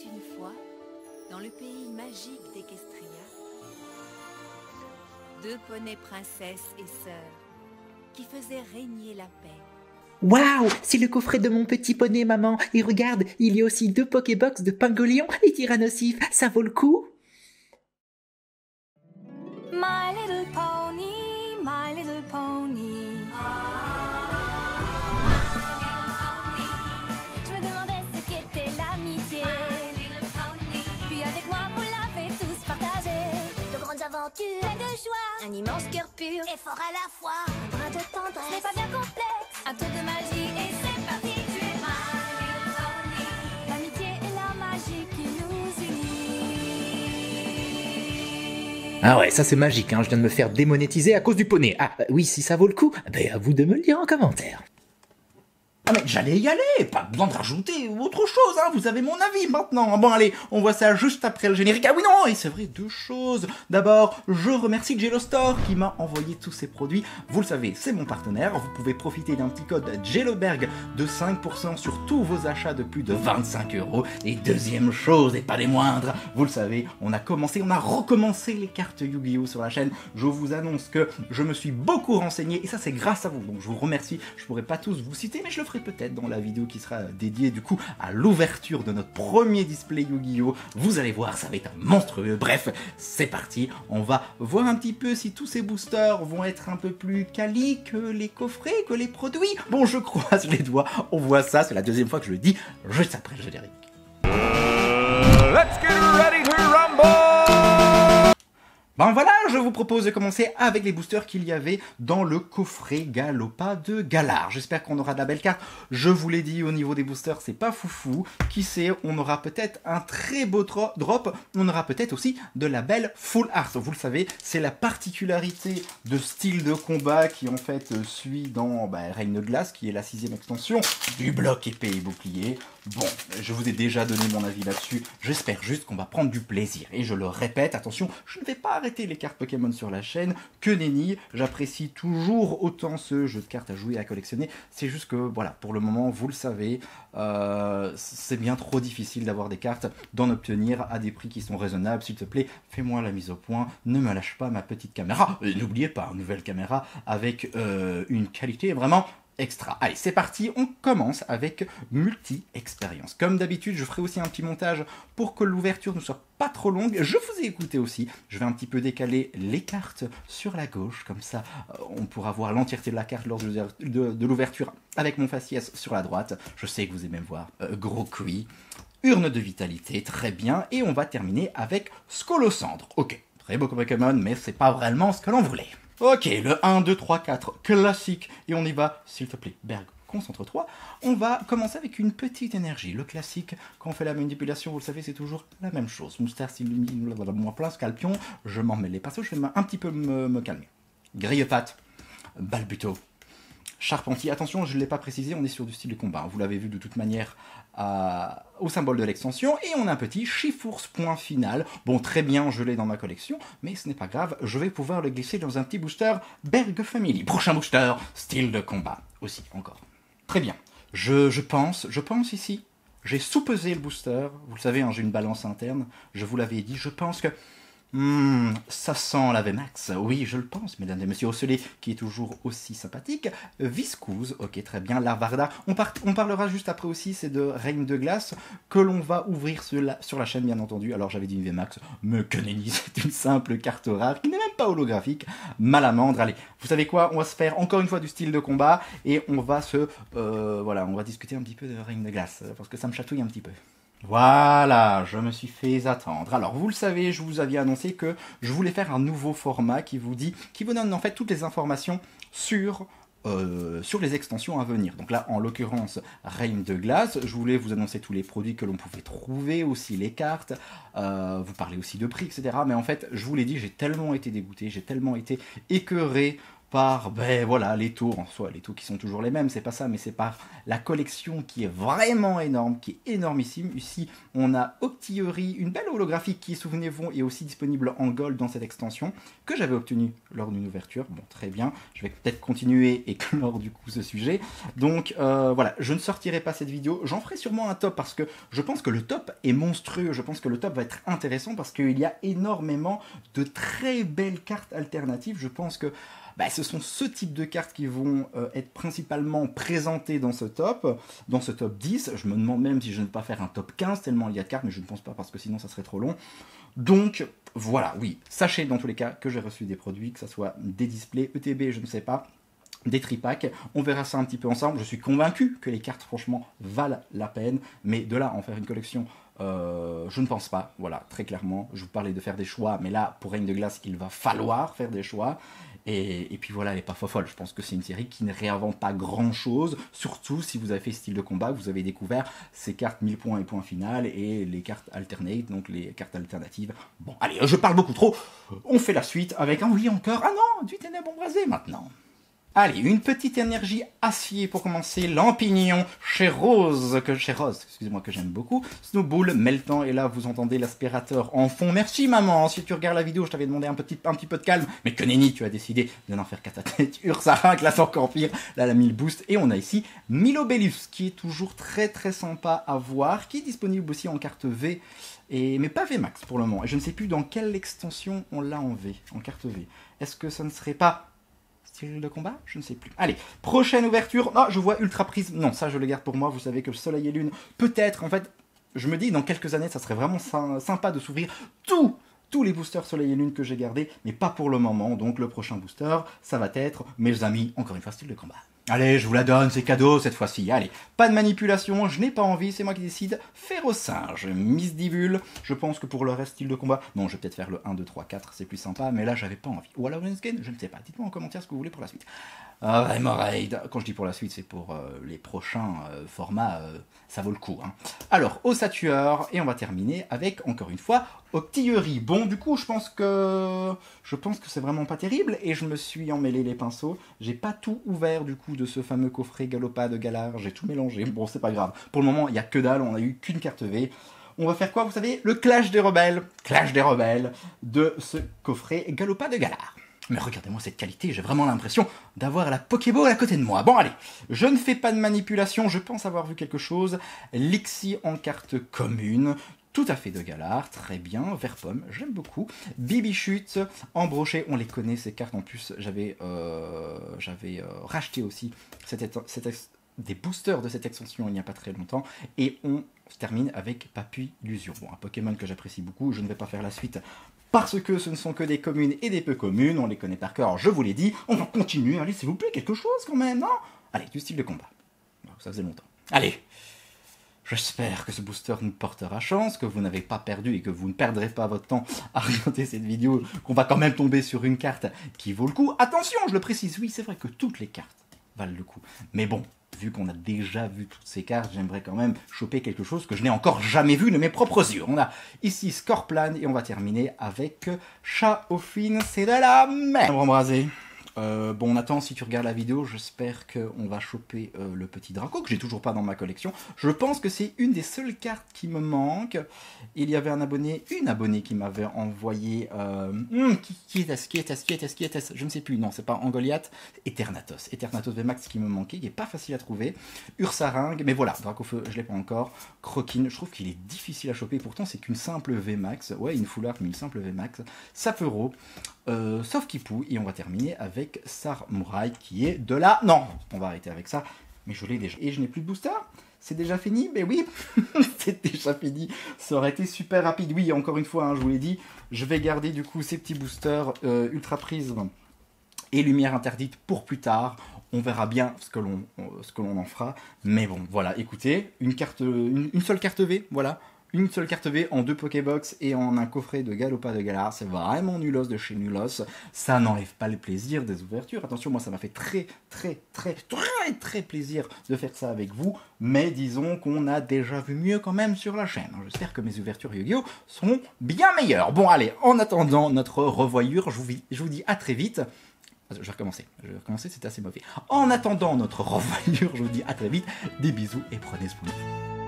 une fois, dans le pays magique d'Equestria, deux poneys princesses et sœurs qui faisaient régner la paix. Waouh, c'est le coffret de mon petit poney, maman. Et regarde, il y a aussi 2 Pokébox de Pangolion et Tyrannosif. Ça vaut le coup? My little pony, my little pony. Je me demandais ce qu'était l'amitié. Puis avec moi, vous l'avez tous partagé. De grandes aventures, plein de joie, un immense cœur pur et fort à la fois. Un brin de tendresse, ce n'est pas bien complexe. Un tour de magie et c'est parti. Tu es my little pony. L'amitié et la magie qui nous unit. Ah ouais, ça c'est magique, hein. Je viens de me faire démonétiser à cause du poney. Ah oui, si ça vaut le coup, ben à vous de me le dire en commentaire. Ah mais j'allais y aller, pas besoin de rajouter autre chose, hein, vous avez mon avis maintenant. Bon allez, on voit ça juste après le générique. Ah oui non, et c'est vrai, 2 choses. D'abord, je remercie Jello Store qui m'a envoyé tous ces produits. Vous le savez, c'est mon partenaire. Vous pouvez profiter d'un petit code JELLOBERG de 5% sur tous vos achats de plus de 25 €. Et deuxième chose, et pas les moindres, vous le savez, on a recommencé les cartes Yu-Gi-Oh sur la chaîne. Je vous annonce que je me suis beaucoup renseigné et ça c'est grâce à vous. Donc je vous remercie, je pourrais pas tous vous citer, mais je le ferai peut-être dans la vidéo qui sera dédiée du coup à l'ouverture de notre premier display Yu-Gi-Oh! Vous allez voir, ça va être monstrueux. Bref, c'est parti, on va voir un petit peu si tous ces boosters vont être un peu plus quali que les coffrets, que les produits. Bon, je croise les doigts, on voit ça, c'est la deuxième fois que je le dis, juste après le générique. Let's get ready to rumble! Ben voilà, je vous propose de commencer avec les boosters qu'il y avait dans le coffret Galopa de Galar. J'espère qu'on aura de la belle carte. Je vous l'ai dit, au niveau des boosters, c'est pas foufou. Qui sait, on aura peut-être un très beau drop. On aura peut-être aussi de la belle full art. Vous le savez, c'est la particularité de style de combat qui en fait suit dans Règne de Glace, qui est la 6ème extension du bloc épée et bouclier. Bon, je vous ai déjà donné mon avis là-dessus. J'espère juste qu'on va prendre du plaisir. Et je le répète, attention, je ne vais pas arrêter les cartes Pokémon sur la chaîne que nenni. J'apprécie toujours autant ce jeu de cartes à jouer et à collectionner. C'est juste que, voilà, pour le moment, vous le savez, c'est bien trop difficile d'avoir des cartes, d'en obtenir à des prix qui sont raisonnables. S'il te plaît, fais-moi la mise au point. Ne me lâche pas ma petite caméra. N'oubliez pas, nouvelle caméra avec une qualité vraiment extra. Allez, c'est parti, on commence avec multi-expérience. Comme d'habitude, je ferai aussi un petit montage pour que l'ouverture ne soit pas trop longue. Je vous ai écouté aussi. Je vais un petit peu décaler les cartes sur la gauche, comme ça on pourra voir l'entièreté de la carte lors de l'ouverture avec mon faciès sur la droite. Je sais que vous aimez me voir. Gros cuit. Urne de vitalité, très bien. Et on va terminer avec Scolocendre. Ok, très beau Pokémon, mais c'est pas vraiment ce que l'on voulait. Ok, le 1, 2, 3, 4, classique. Et on y va, s'il te plaît, Berg, concentre-toi. On va commencer avec une petite énergie. Le classique, quand on fait la manipulation, vous le savez, c'est toujours la même chose. Moustache, moi plein, Scalpion, je m'en mêle les pinceaux, je vais un petit peu me calmer. Grille-patte, Balbuto, Charpentier. Attention, je ne l'ai pas précisé, on est sur du style de combat. Vous l'avez vu de toute manière au symbole de l'extension. Et on a un petit Chifours point final. Bon, très bien, je l'ai dans ma collection, mais ce n'est pas grave. Je vais pouvoir le glisser dans un petit booster Berg Family. Prochain booster, style de combat. Aussi, encore. Très bien. Je pense ici, j'ai sous-pesé le booster. Vous le savez, hein, j'ai une balance interne. Je vous l'avais dit, je pense que ça sent la VMAX, oui je le pense, mesdames et messieurs. Ocellé qui est toujours aussi sympathique. Viscouze, ok très bien. Larvarda, on parlera juste après aussi, c'est de Règne de Glace que l'on va ouvrir sur la chaîne bien entendu. Alors j'avais dit une VMAX, mais que nenni, c'est une simple carte rare qui n'est même pas holographique. Malamandre, allez, vous savez quoi, on va se faire encore une fois du style de combat et on va voilà, on va discuter un petit peu de Règne de Glace parce que ça me chatouille un petit peu. Voilà, je me suis fait attendre. Alors, vous le savez, je vous avais annoncé que je voulais faire un nouveau format qui vous donne en fait toutes les informations sur les extensions à venir. Donc là, en l'occurrence, Règne de Glace, je voulais vous annoncer tous les produits que l'on pouvait trouver, aussi les cartes, vous parler aussi de prix, etc. Mais en fait, je vous l'ai dit, j'ai tellement été dégoûté, j'ai tellement été écœuré par, ben voilà, les taux, en soi, les taux qui sont toujours les mêmes, c'est pas ça, mais c'est par la collection qui est vraiment énorme, qui est énormissime. Ici, on a Octillery, une belle holographie qui, souvenez-vous, est aussi disponible en gold dans cette extension, que j'avais obtenue lors d'une ouverture. Bon, très bien, je vais peut-être continuer et clore du coup ce sujet. Donc voilà, je ne sortirai pas cette vidéo, j'en ferai sûrement un top, parce que je pense que le top est monstrueux, je pense que le top va être intéressant, parce qu'il y a énormément de très belles cartes alternatives. Je pense que ce sont ce type de cartes qui vont être principalement présentées dans ce top 10. Je me demande même si je ne vais pas faire un top 15, tellement il y a de cartes, mais je ne pense pas parce que sinon ça serait trop long. Donc voilà, oui, sachez dans tous les cas que j'ai reçu des produits, que ce soit des displays, ETB, je ne sais pas, des tripacks, on verra ça un petit peu ensemble. Je suis convaincu que les cartes franchement valent la peine, mais de là à en faire une collection, je ne pense pas, voilà, très clairement. Je vous parlais de faire des choix, mais là, pour Règne de Glace, il va falloir faire des choix. Et puis voilà, elle n'est pas folle. Je pense que c'est une série qui ne réinvente pas grand chose, surtout si vous avez fait style de combat, vous avez découvert ces cartes 1000 points et points final et les cartes alternate, donc les cartes alternatives. Bon, allez, je parle beaucoup trop, on fait la suite avec un oui encore. Ah non, du ténèbre embrasé maintenant. Allez, une petite énergie acier pour commencer. Lampignon chez Rose, excusez-moi, que j'aime beaucoup. Snowball, Meltan, et là vous entendez l'aspirateur en fond. Merci maman, si tu regardes la vidéo, je t'avais demandé un petit peu de calme, mais que nenni, tu as décidé de n'en faire qu'à ta tête. Ursaring, là c'est encore pire, là la 1000 boost. Et on a ici Milobellus, qui est toujours très très sympa à voir, qui est disponible aussi en carte V. Mais pas VMAX pour le moment. Et je ne sais plus dans quelle extension on l'a en V, en carte V. Est-ce que ça ne serait pas style de combat? Je ne sais plus. Allez, prochaine ouverture. Ah, je vois Ultra Prisme. Non, ça je le garde pour moi. Vous savez que le Soleil et Lune, peut-être, en fait, je me dis dans quelques années, ça serait vraiment sympa de s'ouvrir tous les boosters Soleil et Lune que j'ai gardés, mais pas pour le moment. Donc le prochain booster, ça va être, mes amis, encore une fois, style de combat. Allez, je vous la donne, c'est cadeau cette fois-ci. Allez, pas de manipulation, je n'ai pas envie, c'est moi qui décide. Férocinge, Miss Divule. Je pense que pour le reste, style de combat, non, je vais peut-être faire le 1, 2, 3, 4, c'est plus sympa, mais là, j'avais pas envie. Ou alors Winskin, je ne sais pas. Dites-moi en commentaire ce que vous voulez pour la suite. Hémorraïde. Quand je dis pour la suite, c'est pour les prochains formats, ça vaut le coup. Hein. Alors, Ossatueur, et on va terminer avec, encore une fois, Octillery. Bon, du coup, je pense que c'est vraiment pas terrible, et je me suis emmêlé les pinceaux. J'ai pas tout ouvert, du coup, de ce fameux coffret Galopade de Galar. J'ai tout mélangé. Bon, c'est pas grave. Pour le moment, il y a que dalle, on a eu qu'une carte V. On va faire quoi, vous savez? Le Clash des Rebelles. Clash des Rebelles de ce coffret Galopade de Galar. Mais regardez-moi cette qualité, j'ai vraiment l'impression d'avoir la Pokéball à côté de moi. Bon allez, je ne fais pas de manipulation, je pense avoir vu quelque chose. Lixi en carte commune, tout à fait de Galar, très bien. Vert pomme, j'aime beaucoup. Bibichute, Embroché, on les connaît ces cartes, en plus j'avais racheté aussi des boosters de cette extension il n'y a pas très longtemps. Et on se termine avec Papui Illusion. Bon, un Pokémon que j'apprécie beaucoup, je ne vais pas faire la suite parce que ce ne sont que des communes et des peu communes, on les connaît par cœur, je vous l'ai dit. On va continuer, allez s'il vous plaît, quelque chose quand même, non? Allez, du style de combat. Ça faisait longtemps. Allez, j'espère que ce booster nous portera chance, que vous n'avez pas perdu et que vous ne perdrez pas votre temps à regarder cette vidéo, qu'on va quand même tomber sur une carte qui vaut le coup. Attention, je le précise, oui, c'est vrai que toutes les cartes valent le coup. Mais bon, vu qu'on a déjà vu toutes ces cartes, j'aimerais quand même choper quelque chose que je n'ai encore jamais vu de mes propres yeux. On a ici Scorplan et on va terminer avec Chaofin, c'est de la merde. Embrasé. Bon Nathan, si tu regardes la vidéo, j'espère qu'on va choper le petit Draco, que j'ai toujours pas dans ma collection. Je pense que c'est une des seules cartes qui me manque. Il y avait une abonnée qui m'avait envoyé... qui était-ce? Je ne sais plus, non, c'est pas Angoliath. Eternatos VMAX qui me manquait, qui est pas facile à trouver. Ursaring, mais voilà, Dracofeu, je l'ai pas encore. Crokin, je trouve qu'il est difficile à choper, pourtant c'est qu'une simple VMAX. Ouais, une full art, mais une simple VMAX. Sapero, sauf Kipou, et on va terminer avec Samurai qui est de là. Non, on va arrêter avec ça, mais je l'ai déjà. Et je n'ai plus de booster. C'est déjà fini? Mais oui, c'est déjà fini. Ça aurait été super rapide. Oui, encore une fois, hein, je vous l'ai dit, je vais garder du coup ces petits boosters Ultra Prisme et Lumière Interdite pour plus tard. On verra bien ce que l'on en fera. Mais bon, voilà, écoutez, une seule carte V, voilà. Une seule carte V en 2 Pokébox et en un coffret de Galopade de Galar. C'est vraiment Nulos de chez Nulos. Ça n'enlève pas le plaisir des ouvertures. Attention, moi ça m'a fait très plaisir de faire ça avec vous. Mais disons qu'on a déjà vu mieux quand même sur la chaîne. J'espère que mes ouvertures Yu-Gi-Oh seront bien meilleures. Bon allez, en attendant notre revoyure, je vous dis à très vite. Je vais recommencer, c'est assez mauvais. En attendant notre revoyure, je vous dis à très vite, des bisous et prenez soin de vous.